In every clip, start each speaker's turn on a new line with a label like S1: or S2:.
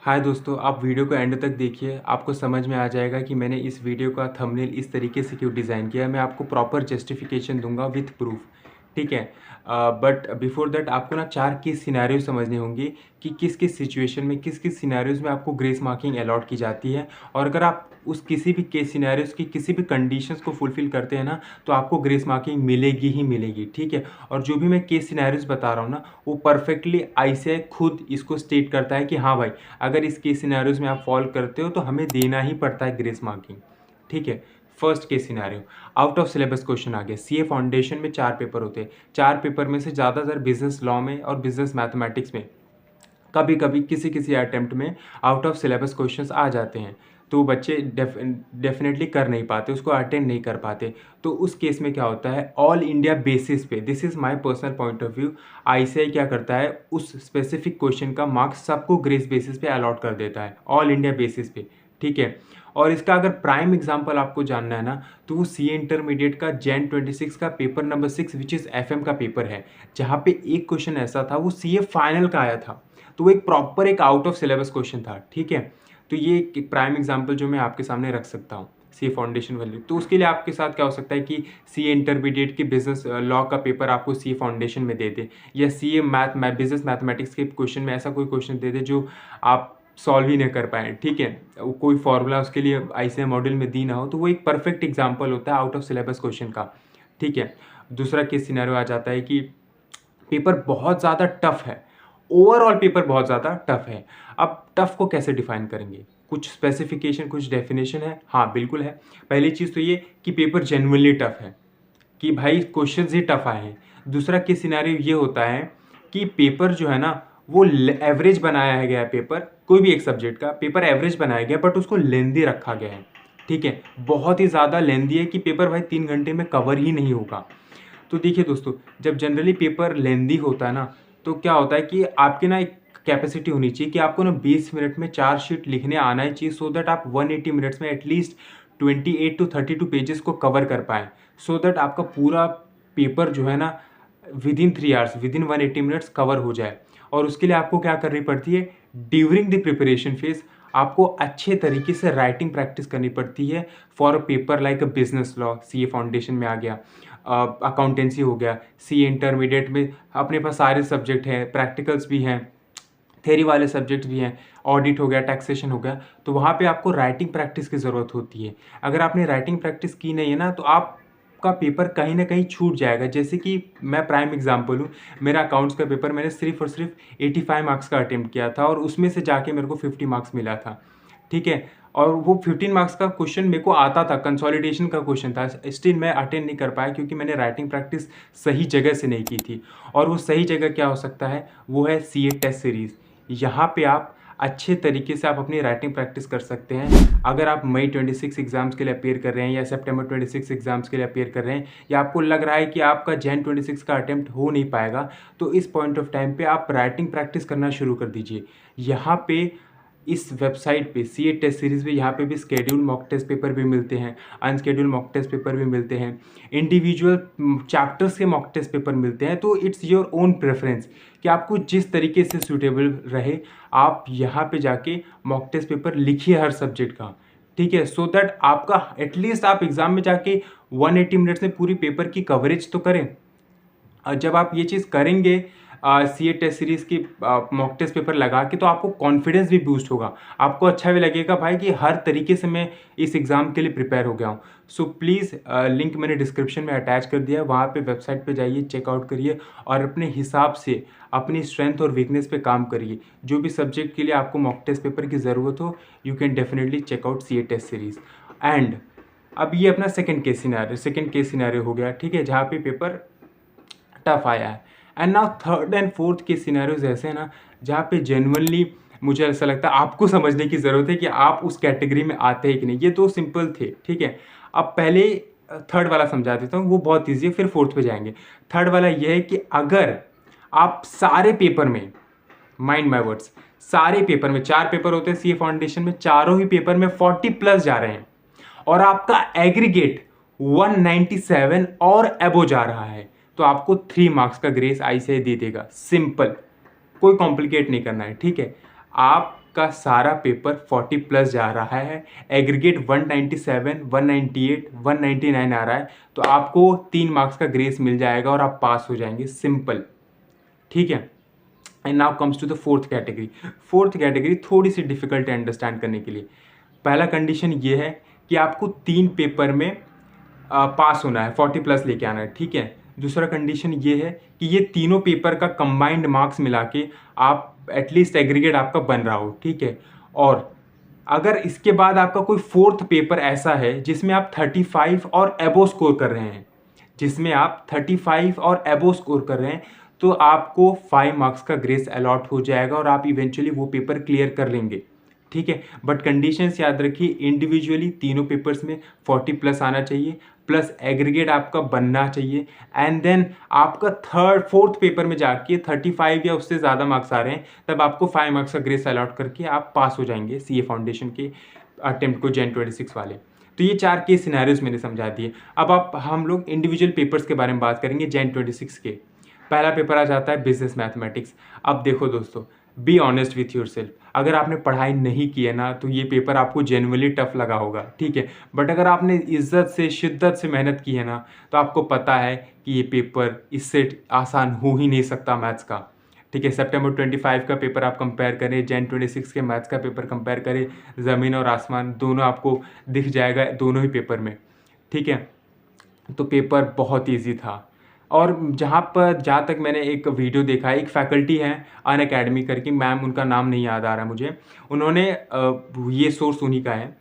S1: हाय दोस्तों, आप वीडियो को एंड तक देखिए। आपको समझ में आ जाएगा कि मैंने इस वीडियो का थंबनेल इस तरीके से क्यों डिज़ाइन किया है। मैं आपको प्रॉपर जस्टिफिकेशन दूंगा विथ प्रूफ, ठीक है। बट बिफोर दैट आपको ना 4 केस सिनेरियो समझने होंगे कि किस किस सिचुएशन में, किस किस सिनेरियोज में आपको ग्रेस मार्किंग अलॉट की जाती है। और अगर आप उस किसी भी केस सिनेरियोज की किसी भी कंडीशंस को फुलफिल करते हैं ना, तो आपको ग्रेस मार्किंग मिलेगी ही मिलेगी, ठीक है। और जो भी मैं केस सिनेरियोज बता रहा हूँ ना, वो परफेक्टली आईसीएआई खुद इसको स्टेट करता है कि हाँ भाई, अगर इस केस सिनेरियोज में आप फॉलो करते हो तो हमें देना ही पड़ता है ग्रेस मार्किंग, ठीक है। First case scenario, out of syllabus question आ गया। सीए फाउंडेशन में 4 पेपर होते हैं। 4 पेपर में से ज़्यादातर बिजनेस लॉ में और बिजनेस मैथमेटिक्स में, कभी कभी किसी किसी अटेम्प्ट में आउट ऑफ सिलेबस क्वेश्चंस आ जाते हैं, तो बच्चे डेफिनेटली कर नहीं पाते, उसको अटेंड नहीं कर पाते। तो उस केस में क्या होता है, ऑल इंडिया बेसिस पे, this is my personal point of view, ICI क्या करता है, उस स्पेसिफिक क्वेश्चन का मार्क्स सबको ग्रेस बेसिस पे अलॉट कर देता है, ऑल इंडिया बेसिस पे, ठीक है। और इसका अगर प्राइम एग्जांपल आपको जानना है ना, तो वो सी इंटरमीडिएट का जैन 26 का paper number 6 which is FM का पेपर है, जहाँ पे एक क्वेश्चन ऐसा था, वो सीए फाइनल का आया था। तो वो एक प्रॉपर एक आउट ऑफ सिलेबस क्वेश्चन था, ठीक है। तो ये एक प्राइम एग्जांपल जो मैं आपके सामने रख सकता हूँ, सी फाउंडेशन वाली। तो उसके लिए आपके साथ क्या हो सकता है कि सी इंटरमीडिएट की बिजनेस लॉ का पेपर आपको सी फाउंडेशन में दे दे, या सी बिजनेस मैथमेटिक्स के क्वेश्चन में ऐसा कोई क्वेश्चन दे दे जो आप सॉल्व ही नहीं कर पाए, ठीक है। वो कोई फॉर्मूला उसके लिए आईसीआई मॉड्यूल में दी ना हो, तो वो एक परफेक्ट एग्जाम्पल होता है आउट ऑफ सिलेबस क्वेश्चन का, ठीक है। दूसरा केस सिनेरियो आ जाता है कि पेपर बहुत ज़्यादा टफ है, ओवरऑल पेपर बहुत ज़्यादा टफ है। अब टफ को कैसे डिफाइन करेंगे, कुछ स्पेसिफिकेशन, कुछ डेफिनेशन है? हाँ बिल्कुल है। पहली चीज़ तो ये कि पेपर जेन्युइनली टफ है, कि भाई क्वेश्चंस ही टफ आए हैं। दूसरा केस सिनेरियो ये होता है कि पेपर जो है ना, वो एवरेज बनाया गया है, पेपर कोई भी एक सब्जेक्ट का पेपर एवरेज बनाया गया, बट उसको लेंदी रखा गया है, ठीक है। बहुत ही ज़्यादा लेंदी है कि पेपर भाई 3 घंटे में कवर ही नहीं होगा। तो देखिए दोस्तों, जब जनरली पेपर लेंदी होता है ना, तो क्या होता है कि आपकी ना एक कैपेसिटी होनी चाहिए कि आपको ना 20 मिनट में 4 शीट लिखने आना ही चाहिए, सो दैट आप 180 मिनट्स में एटलीस्ट 28 टू 32 पेजेस को कवर कर पाएँ, सो दैट आपका पूरा पेपर जो है ना with in 3 hours, with in 180 minutes cover हो जाए। और उसके लिए आपको क्या करनी पड़ती है, ड्यूरिंग द प्रिपरेशन फेज आपको अच्छे तरीके से राइटिंग प्रैक्टिस करनी पड़ती है for a paper like a business law, CA foundation में आ गया, अकाउंटेंसी हो गया, सी इंटरमीडिएट में अपने पास सारे सब्जेक्ट हैं, प्रैक्टिकल्स भी हैं, थेरी वाले सब्जेक्ट्स भी हैं, ऑडिट हो गया, टैक्सेशन हो गया। तो वहाँ पे आपको राइटिंग प्रैक्टिस की ज़रूरत होती है। अगर आपने राइटिंग प्रैक्टिस की नहीं है ना, तो आपका पेपर कहीं ना कहीं छूट जाएगा। जैसे कि मैं प्राइम एग्जांपल हूँ, मेरा अकाउंट्स का पेपर मैंने सिर्फ और सिर्फ 85 मार्क्स का अटेम्प्ट किया था, और उसमें से जाके मेरे को 50 मार्क्स मिला था, ठीक है। और वो 15 मार्क्स का क्वेश्चन मेरे को आता था, कंसोलिडेशन का क्वेश्चन था, स्टिल मैं अटेंड नहीं कर पाया क्योंकि मैंने राइटिंग प्रैक्टिस सही जगह से नहीं की थी। और वो सही जगह क्या हो सकता है, वो है सीए टेस्ट सीरीज़। यहाँ पे आप अच्छे तरीके से आप अपनी राइटिंग प्रैक्टिस कर सकते हैं। अगर आप मई 26 एग्जाम्स के लिए अपेयर कर रहे हैं, या सितंबर 26 एग्जाम्स के लिए अपेयर कर रहे हैं, या आपको लग रहा है कि आपका जैन 26 का अटेम्प्ट हो नहीं पाएगा, तो इस पॉइंट ऑफ टाइम पे आप राइटिंग प्रैक्टिस करना शुरू कर दीजिए। यहाँ पे इस वेबसाइट पे सीए टेस्ट सीरीज़ में यहाँ पे भी स्केड्यूल मॉक टेस्ट पेपर भी मिलते हैं, अनस्केड्यूल मॉक टेस्ट पेपर भी मिलते हैं, इंडिविजुअल चैप्टर्स के मॉक टेस्ट पेपर मिलते हैं। तो इट्स योर ओन प्रेफरेंस कि आपको जिस तरीके से सूटेबल रहे, आप यहाँ पे जाके मॉक टेस्ट पेपर लिखिए हर सब्जेक्ट का, ठीक है। सो दैट आपका एटलीस्ट आप एग्ज़ाम में जाके 180 मिनट्स में पूरी पेपर की कवरेज तो करें। जब आप ये चीज़ करेंगे सी ए टेस्ट सीरीज़ की मॉक टेस्ट पेपर लगा के, तो आपको कॉन्फिडेंस भी बूस्ट होगा, आपको अच्छा भी लगेगा भाई कि हर तरीके से मैं इस एग्ज़ाम के लिए प्रिपेयर हो गया हूँ। सो प्लीज़ लिंक मैंने डिस्क्रिप्शन में अटैच कर दिया है, वहाँ पे वेबसाइट पे जाइए, चेकआउट करिए, और अपने हिसाब से अपनी स्ट्रेंथ और वीकनेस पे काम करिए। जो भी सब्जेक्ट के लिए आपको मॉक टेस्ट पेपर की ज़रूरत हो, you can definitely check out C A test series. And अब ये अपना सेकेंड केस सिनेरियो हो गया, ठीक है, जहाँ पे पेपर टफ आया है। And now third and fourth के सिनेरियोज ऐसे हैं ना, जहाँ पे जेन्युइनली मुझे ऐसा लगता है आपको समझने की ज़रूरत है कि आप उस कैटेगरी में आते हैं कि नहीं। ये तो सिंपल थे, ठीक है। अब पहले थर्ड वाला समझा देता हूँ, वो बहुत ईजी है, फिर फोर्थ पे जाएंगे। थर्ड वाला ये है कि अगर आप सारे पेपर में, माइंड माई वर्ड्स, सारे पेपर में, 4 पेपर होते हैं सीए फाउंडेशन में, चारों ही पेपर में 40 प्लस जा रहे हैं, और आपका एग्रीगेट 197 और एबो जा रहा है, तो आपको 3 मार्क्स का ग्रेस आईसीआई दे देगा। सिंपल, कोई कॉम्प्लिकेट नहीं करना है, ठीक है। आप आपका सारा पेपर 40 प्लस जा रहा है, एग्रीगेट 197, 198, 199 आ रहा है, तो आपको 3 मार्क्स का ग्रेस मिल जाएगा और आप पास हो जाएंगे, सिंपल। ठीक है। And now comes to the fourth category. Fourth category थोड़ी सी डिफिकल्ट है अंडरस्टैंड करने के लिए। पहला कंडीशन ये है कि आपको 3 पेपर में पास होना है, 40 प्लस लेके आना है। ठीक है। दूसरा कंडीशन ये है कि ये तीनों पेपर का कंबाइंड मार्क्स मिला के आप एटलीस्ट एग्रीगेट आपका बन रहा हो। ठीक है। और अगर इसके बाद आपका कोई फोर्थ पेपर ऐसा है जिसमें आप 35 और एबो स्कोर कर रहे हैं, जिसमें आप 35 और एबो स्कोर कर रहे हैं, तो आपको 5 मार्क्स का ग्रेस अलॉट हो जाएगा और आप इवेंचुअली वो पेपर क्लियर कर लेंगे। ठीक है। बट कंडीशंस याद रखिए, इंडिविजुअली तीनों पेपर्स में 40 प्लस आना चाहिए, प्लस एग्रीगेट आपका बनना चाहिए, एंड देन आपका फोर्थ पेपर में जाके 35 या उससे ज़्यादा मार्क्स आ रहे हैं, तब आपको 5 मार्क्स का ग्रेस अलॉट करके आप पास हो जाएंगे सीए फाउंडेशन के अटेम्प्ट को, Jan 26 वाले। तो ये 4 केस सिनेरियोज मैंने समझा दिए। अब हम लोग इंडिविजुअल पेपर्स के बारे में बात करेंगे Jan 26 के। पहला पेपर आ जाता है बिजनेस मैथमेटिक्स। अब देखो दोस्तों, be honest with your self, अगर आपने पढ़ाई नहीं की है ना, तो ये पेपर आपको जेन्युइनली टफ लगा होगा। ठीक है। बट अगर आपने इज्जत से, शिद्दत से मेहनत की है ना, तो आपको पता है कि ये पेपर इससे आसान हो ही नहीं सकता मैथ्स का। ठीक है। September 25 का पेपर आप कंपेयर करें, Jan 26 के मैथ्स का पेपर कंपेयर करें, ज़मीन और आसमान दोनों आपको दिख जाएगा दोनों ही पेपर में। ठीक है। तो पेपर बहुत ईजी था। और जहाँ तक मैंने एक वीडियो देखा है, एक फैकल्टी है अनअकैडमी करके, मैम, उनका नाम नहीं याद आ रहा मुझे, उन्होंने ये सोर्स उन्हीं का है,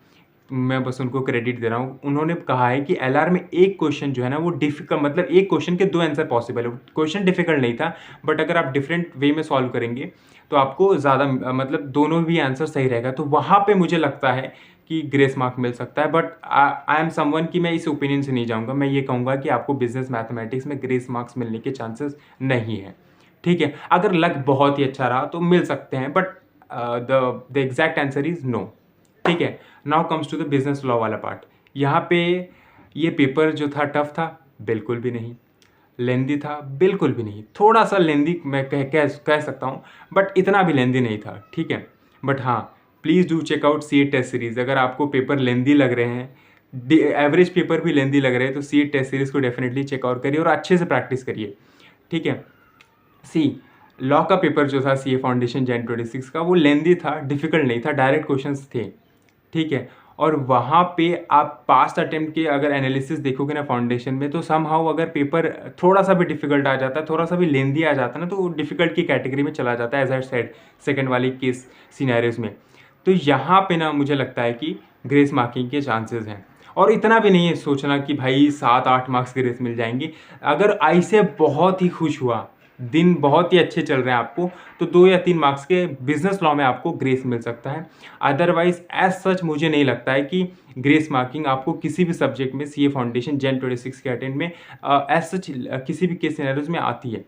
S1: मैं बस उनको क्रेडिट दे रहा हूँ। उन्होंने कहा है कि एलआर में एक क्वेश्चन जो है ना वो डिफिकल्ट, मतलब एक क्वेश्चन के 2 आंसर पॉसिबल है। क्वेश्चन डिफिकल्ट नहीं था, बट अगर आप डिफरेंट वे में सॉल्व करेंगे तो आपको ज़्यादा, मतलब दोनों भी आंसर सही रहेगा। तो वहाँ पे मुझे लगता है कि ग्रेस मार्क मिल सकता है। बट आई एम समवन कि मैं इस ओपिनियन से नहीं जाऊँगा, मैं ये कहूँगा कि आपको बिजनेस मैथमेटिक्स में ग्रेस मार्क्स मिलने के चांसेस नहीं है। ठीक है। अगर लक बहुत ही अच्छा रहा तो मिल सकते हैं, but the exact answer is no. ठीक है। Now comes to the business law वाला पार्ट। यहाँ पे ये पेपर जो था टफ था, बिल्कुल भी नहीं। लेंदी था, बिल्कुल भी नहीं। थोड़ा सा लेंदी मैं कह सकता हूँ, बट इतना भी लेंदी नहीं था। ठीक है। बट हाँ, please do check out CA test series. अगर आपको पेपर लेंदी लग रहे हैं, एवरेज पेपर भी लेंदी लग रहे हैं, तो सीए टेस्ट सीरीज़ को डेफिनेटली चेकआउट करिए और अच्छे से प्रैक्टिस करिए। ठीक है। लॉ का पेपर जो था सीए फाउंडेशन Jan 26 का, वो लेंदी था, डिफिकल्ट नहीं था, डायरेक्ट क्वेश्चंस थे। ठीक है। और वहाँ पे आप पास्ट अटेम्प्ट के अगर एनालिसिस देखोगे ना फाउंडेशन में, तो समहाउ अगर पेपर थोड़ा सा भी डिफिकल्ट आ जाता है, थोड़ा सा भी लेंदी आ जाता है ना, तो वो डिफिकल्ट की कैटेगरी में चला जाता है, एज आई सेड सेकेंड वाली केस सिनेरियोज में। तो यहाँ पे ना मुझे लगता है कि ग्रेस मार्किंग के चांसेस हैं। और इतना भी नहीं है सोचना कि भाई 7-8 मार्क्स ग्रेस मिल जाएंगे। अगर ऐसे बहुत ही खुश हुआ, दिन बहुत ही अच्छे चल रहे हैं आपको, तो 2 या 3 मार्क्स के बिजनेस लॉ में आपको ग्रेस मिल सकता है। अदरवाइज एज सच मुझे नहीं लगता है कि ग्रेस मार्किंग आपको किसी भी सब्जेक्ट में सीए फाउंडेशन Jan 26 के अटेंड में एज सच किसी भी केस सिनेरियोज में आती है।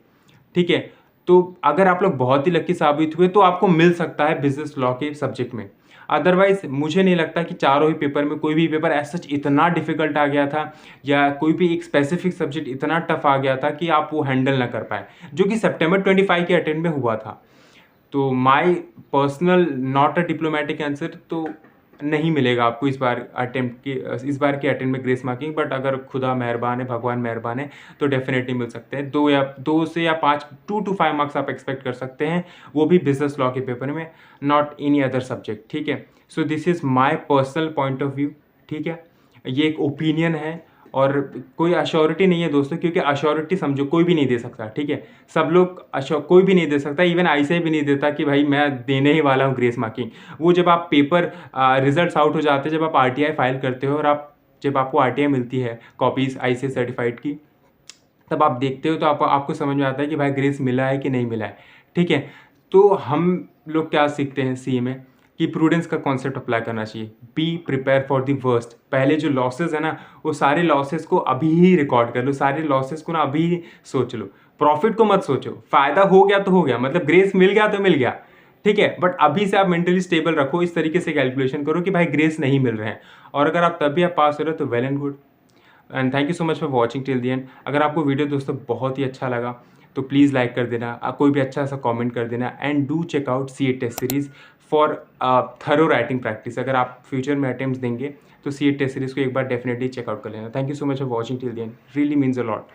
S1: ठीक है। तो अगर आप लोग बहुत ही लकी साबित हुए तो आपको मिल सकता है बिजनेस लॉ के सब्जेक्ट में। अदरवाइज मुझे नहीं लगता कि चारों ही पेपर में कोई भी पेपर एज सच इतना डिफिकल्ट आ गया था, या कोई भी एक स्पेसिफिक सब्जेक्ट इतना टफ आ गया था कि आप वो हैंडल ना कर पाए, जो कि September 25 के अटेंड में हुआ था। तो my personal not a diplomatic answer, तो नहीं मिलेगा आपको इस बार के अटेम्प्ट में ग्रेस मार्किंग। बट अगर खुदा मेहरबान है, भगवान मेहरबान है, तो डेफिनेटली मिल सकते हैं। 2 से या 5, 2 to 5 मार्क्स आप एक्सपेक्ट कर सकते हैं, वो भी बिजनेस लॉ के पेपर में, नॉट एनी अदर सब्जेक्ट। ठीक है। So this is my personal point of view. ठीक है। ये एक ओपिनियन है और कोई अश्योरिटी नहीं है दोस्तों, क्योंकि अश्योरिटी समझो कोई भी नहीं दे सकता। ठीक है। सब लोग कोई भी नहीं दे सकता, इवन ऐसे भी नहीं देता कि भाई मैं देने ही वाला हूँ ग्रेस मार्किंग। वो जब आप पेपर रिजल्ट्स आउट हो जाते हैं, जब आप आरटीआई फाइल करते हो और जब आपको आरटीआई मिलती है कॉपीज़ आईसीए सर्टिफाइड की, तब आप देखते हो तो आपको समझ में आता है कि भाई ग्रेस मिला है कि नहीं मिला है। ठीक है। तो हम लोग क्या सीखते हैं सीए में कि प्रूडेंस का कॉन्सेप्ट अप्लाई करना चाहिए। Be prepare for the worst. पहले जो लॉसेस है ना, वो सारे लॉसेस को अभी ही रिकॉर्ड कर लो, सारे लॉसेस को ना अभी ही सोच लो। प्रॉफिट को मत सोचो, फायदा हो गया तो हो गया, मतलब ग्रेस मिल गया तो मिल गया। ठीक है। बट अभी से आप मेंटली स्टेबल रखो, इस तरीके से कैलकुलेशन करो कि भाई ग्रेस नहीं मिल रहे हैं, और अगर आप तभी आप पास हो रहे हो तो well and good. And thank you so much for watching till the end. अगर आपको वीडियो दोस्तों बहुत ही अच्छा लगा तो प्लीज़ लाइक कर देना, कोई भी अच्छा सा कमेंट कर देना, and do check out CA test series for thorough writing practice. अगर आप फ्यूचर में अटेम्प्ट देंगे तो CA टेस्ट सीरीज़ को एक बार डेफिनेटली चेकआउट कर लेना। Thank you so much for watching till the end, really means a lot.